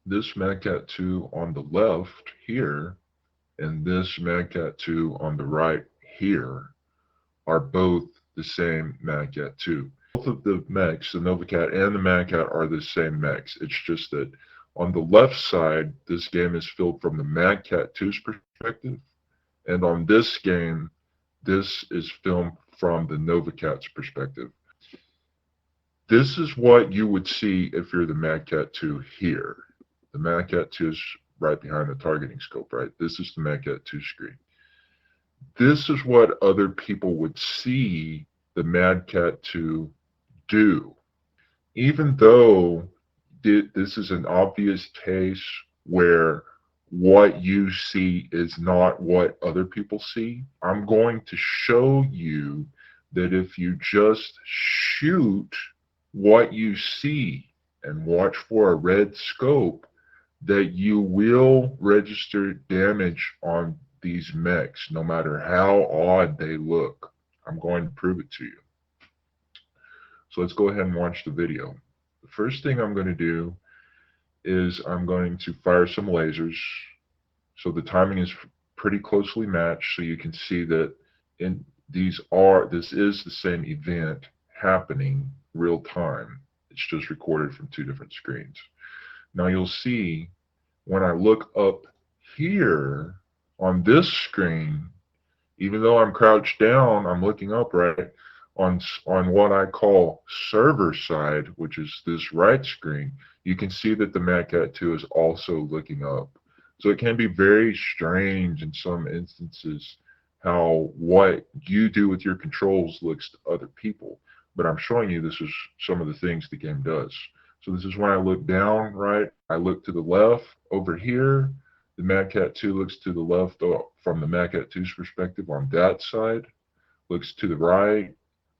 this MAGCAT 2 on the left here and this MAGCAT 2 on the right here are both the same MAGCAT 2. Both of the mechs, the NovaCat and the MAGCAT, are the same mechs. It's just that on the left side, this game is filled from the MAGCAT 2's perspective, and on this game, this is filmed from the NovaCat's perspective. This is what you would see if you're the MAGCAT 2 here. The MAGCAT 2 is right behind the targeting scope, right? This is the MAGCAT 2 screen. This is what other people would see the MAGCAT 2 do. Even though this is an obvious case where what you see is not what other people see, I'm going to show you that if you just shoot what you see and watch for a red scope, that you will register damage on these mechs, no matter how odd they look. I'm going to prove it to you. So let's go ahead and watch the video. The first thing I'm going to do is I'm going to fire some lasers. So the timing is pretty closely matched, so you can see that this is the same event happening real time. It's just recorded from two different screens. Now you'll see when I look up here on this screen, even though I'm crouched down, I'm looking up, right? On what I call server side, which is this right screen, you can see that the MAGCAT 2 is also looking up. So it can be very strange in some instances how what you do with your controls looks to other people. But I'm showing you this is some of the things the game does. So this is when I look down, right? I look to the left over here. The MAGCAT 2 looks to the left from the MAGCAT 2's perspective on that side. Looks to the right,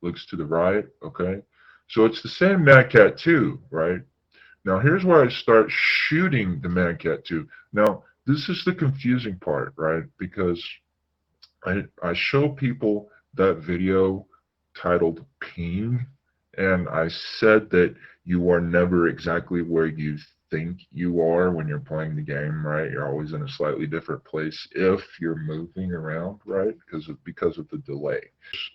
looks to the right, okay? So it's the same MAGCAT 2, right? Now here's where I start shooting the MAGCAT 2. Now this is the confusing part, right? Because I show people that video titled Ping, and I said that you are never exactly where you think you are when you're playing the game, right? You're always in a slightly different place if you're moving around, right? Because of the delay.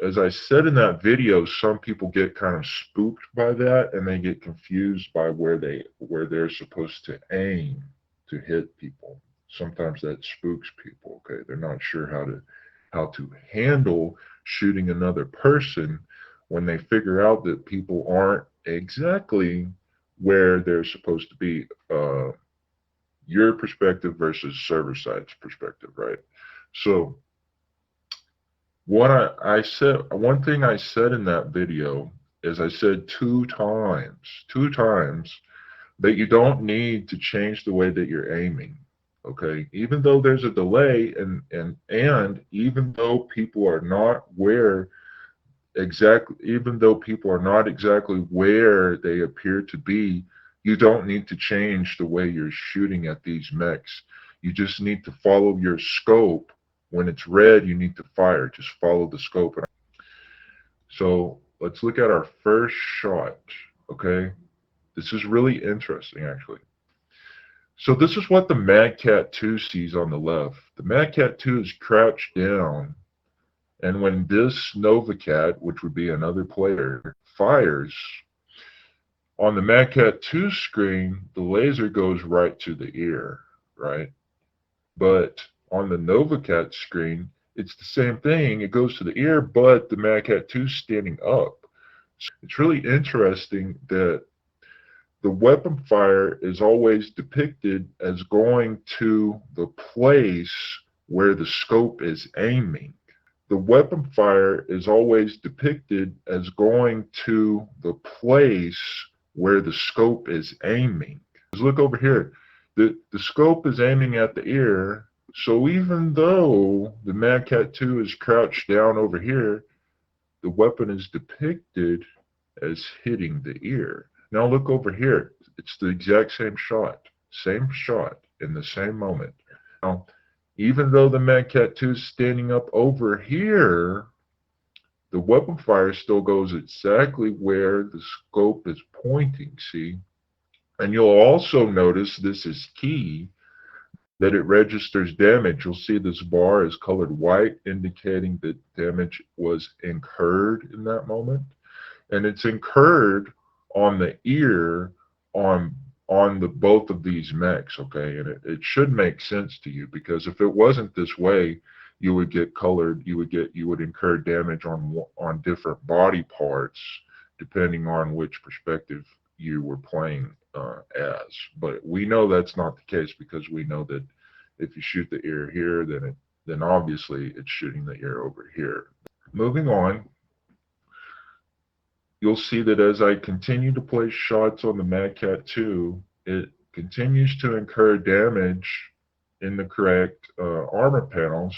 As I said in that video, some people get kind of spooked by that and they get confused by where they're supposed to aim to hit people. Sometimes that spooks people, okay? They're not sure how to handle shooting another person when they figure out that people aren't exactly where they're supposed to be, your perspective versus server side's perspective, right? So what I said, one thing I said in that video is I said two times that you don't need to change the way that you're aiming. Okay, even though there's a delay and even though people are not exactly where they appear to be, you don't need to change the way you're shooting at these mechs. You just need to follow your scope. When it's red, you need to fire. Just follow the scope. So let's look at our first shot. Okay, this is really interesting, actually. So this is what the MAGCAT 2 sees on the left. The MAGCAT 2 is crouched down, and when this NovaCat, which would be another player, fires, on the MAGCAT 2 screen, the laser goes right to the ear, right? But on the NovaCat screen, it's the same thing. It goes to the ear, but the MAGCAT 2 is standing up. So it's really interesting that the weapon fire is always depicted as going to the place where the scope is aiming. The weapon fire is always depicted as going to the place where the scope is aiming. Look over here. The scope is aiming at the ear, so even though the MAGCAT 2 is crouched down over here, the weapon is depicted as hitting the ear. Now look over here. It's the exact same shot in the same moment. Now, even though the MAGCAT 2 is standing up over here, the weapon fire still goes exactly where the scope is pointing, see? And you'll also notice, this is key, that it registers damage. You'll see this bar is colored white, indicating that damage was incurred in that moment. And it's incurred on the ear on the both of these mechs, okay? And it should make sense to you, because if it wasn't this way, you would get colored, you would incur damage on different body parts depending on which perspective you were playing as. But we know that's not the case, because we know that if you shoot the ear here, then obviously it's shooting the ear over here. Moving on, you'll see that as I continue to place shots on the Mad Cat 2, it continues to incur damage in the correct armor panels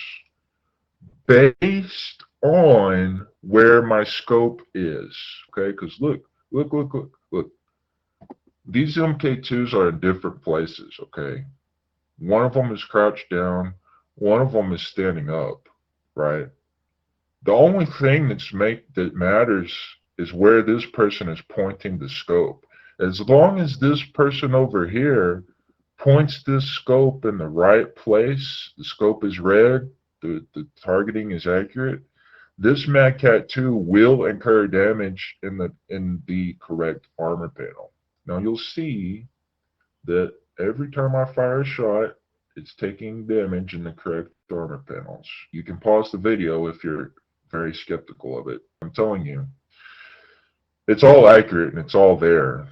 based on where my scope is. Okay, because look. These MK2s are in different places, okay? One of them is crouched down, one of them is standing up, right? The only thing that matters is where this person is pointing the scope. As long as this person over here points this scope in the right place, the scope is red, the targeting is accurate, this Mad Cat 2 will incur damage in the correct armor panel. Now you'll see that every time I fire a shot, it's taking damage in the correct armor panels. You can pause the video if you're very skeptical of it. I'm telling you, it's all accurate and it's all there.